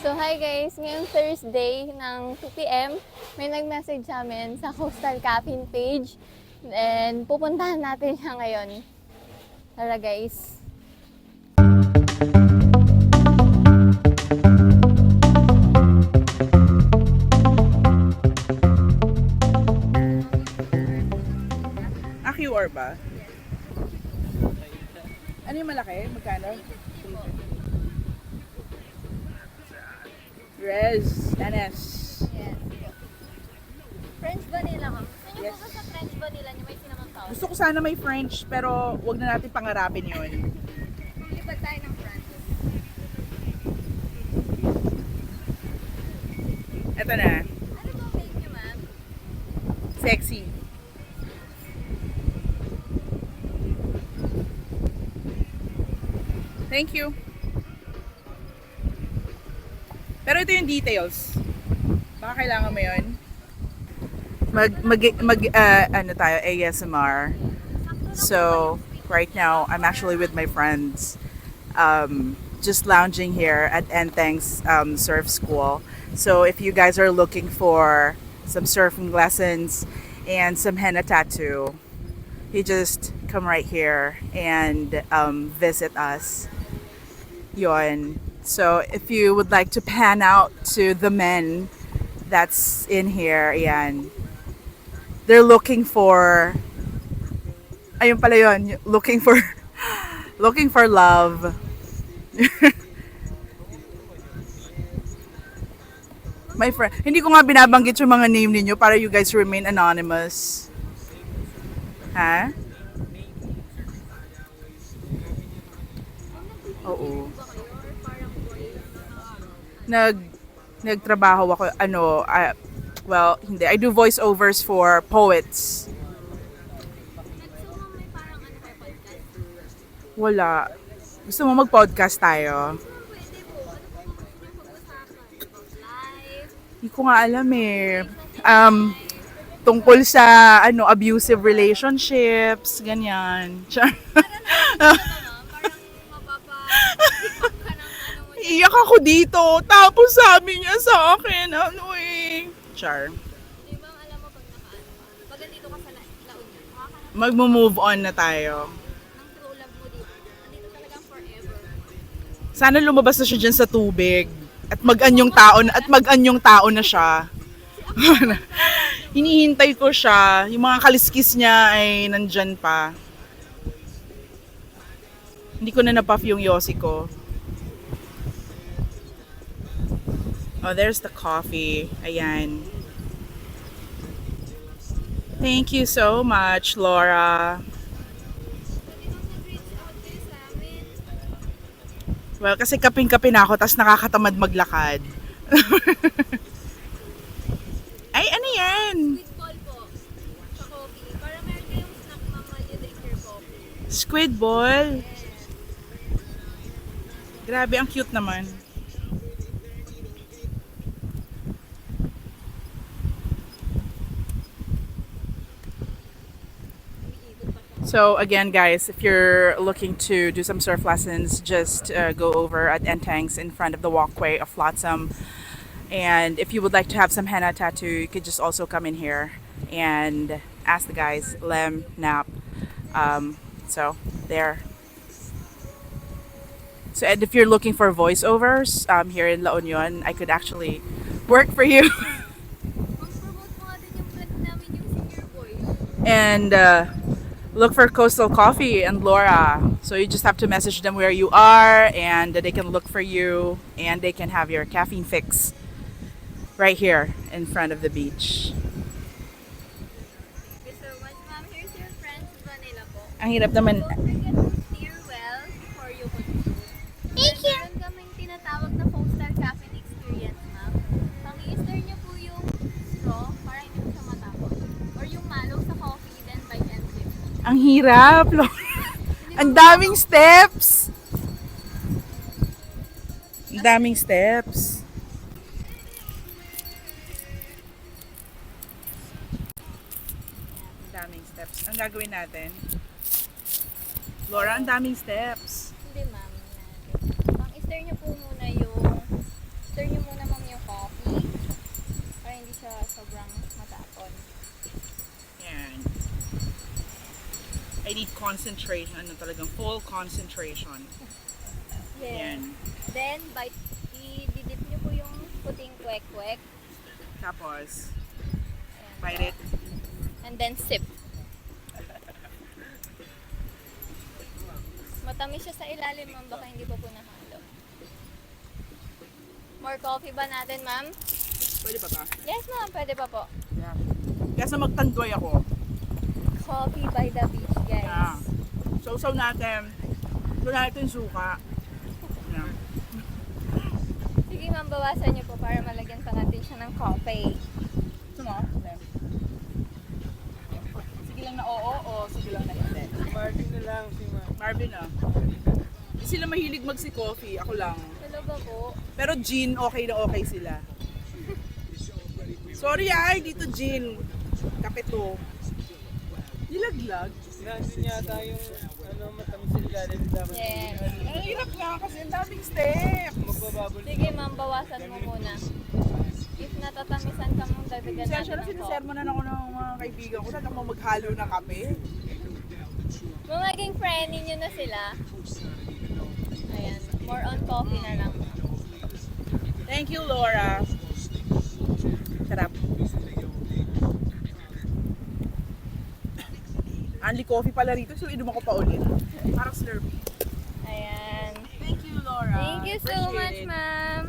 So hi guys, ngayong Thursday ng 2 p.m. may nag-message sa amin sa Coastal Caffeine page and pupuntahan natin siya ngayon. Tara guys. QR ba? Ano yung malaki? Magkano? Rez, Danes. Yes. French vanilla ka. Gusto niyo Yes. po ba sa French vanilla niyo may cinnamon powder? Gusto ko sana may French, pero wag na natin pangarapin yun. Lipad tayo ng French. Eto na, Ano po make niyo ma'am? sexy. Thank you. Pero ito yung details. Baka kailangan mo yun. Ano tayo, ASMR. So, right now, I'm actually with my friends. Just lounging here at Entang's surf school. So, if you guys are looking for some surfing lessons and some henna tattoo, you just come right here and visit us. Yon. So if you would like to pan out to the men that's in here, ayan. They're looking for, ayun pala yun, looking for love. My friend, hindi ko nga binabanggit yung mga name ninyo para you guys remain anonymous. Ha? Oo. Nagtrabaho ako, well, hindi. I do voiceovers for poets. Wala. Gusto mo mag-podcast tayo? Pwede po. Ano po ang gusto niyo pag-usapan? Live? Hindi ko nga alam eh. Tungkol sa abusive relationships, ganyan. Parang mapapa-tikpak ka ng ano mo. Iyak ako dito. Tapos sabi niya sa akin, Char. Di ba alam mo pag nakaano ka? Pag nandito ka sa La Union, makaka Magmo-move on na tayo. ng true love mo dito. Nandito talagang forever. Sana lumabas na siya dyan sa tubig. At mag-anyong tao na siya. Hinihintay ko siya. Yung mga kaliskis niya ay nandyan pa. Hindi ko na napuff yung yosi ko. Oh, there's the coffee. Ayan. Thank you so much, Laura. Pwede nang nag-reach out kayo sa amin. Well, kasi kaping-kape na ako, tas nakakatamad maglakad. Ay, ano yan? Squid ball po. Sa coffee. Para meron kayong snack ma'am while you drink your coffee. Squid ball. Yes. Grabe, ang cute naman. So again, guys, if you're looking to do some surf lessons, just go over at Entang's in front of the walkway of Flotsam. And if you would like to have some henna tattoo, you could just also come in here and ask the guys, Lem, Nap. So there. So and if you're looking for voiceovers here in La Union, I could actually work for you. Mag-promote mo nga din yung friend namin yung senior boy. And look for Coastal Coffee and Laura. So you just have to message them where you are and they can look for you and they can have your caffeine fix right here in front of the beach. Thank you so much ma'am. Here's your French vanilla po. Ang hirap naman. Don't forget to steer well before you consume. Thank you! Meron kaming tinatawag na Coastal Caffeine Experience, ma'am. Pang-i-stir niyo po yung straw para hindi mo siya matapon. Or yung mallow sa coffee, then bite and sip. Ang hirap, Laura. Ang daming steps. Ang daming steps. Ang daming steps. Ang gagawin natin? Laura, ang daming steps. Hindi, ma'am. Pang-i-stir niyo po muna yung... Stir niyo need concentration. Ano talagang full concentration. Yes. Yan. Then, i-dip nyo po yung puting kwek-kwek. Tapos, Ayan. bite it. And then sip. Matamis siya sa ilalim, ma'am. Baka hindi pa po nahalo. More coffee ba natin, ma'am? Pwede pa ba? Yes, ma'am. Pwede pa po. Yeah. Kesa magtandoy ako. Coffee by the beach, guys. Yeah. So natin. So natin suka. Yeah. Sige, ma'am. Bawasan niyo po para malagyan pa natin siya ng coffee. Gusto mo? Sige lang na oo o sige lang na hindi. Martin na lang si Ma. Marvin ah. Hindi sila mahilig magsi-coffee. Ako lang. Talaga po. Pero gin, okay na okay sila. Sorry ay, dito gin. Kape to. Nilaglag. Nandun yata yung matamis sa ilalim dapat. Yes. Ang hirap nga kasi ang daming steps. Magbababol. Sige, ma'am. Bawasan mo muna. If natatamisan ka mong dagdagan Siya natin na ng coffee. sinisermonan ako ng mga kaibigan ko na mo maghalo ng kape. Kung maging friendly nyo na sila, ayan, more on coffee na lang. Thank you, Laura. Sarap. Only coffee pala rito, so inom ako pa ulit. Parang Slurpee. Ayan. Thank you, Laura. Thank you so Appreciate much, it. ma'am.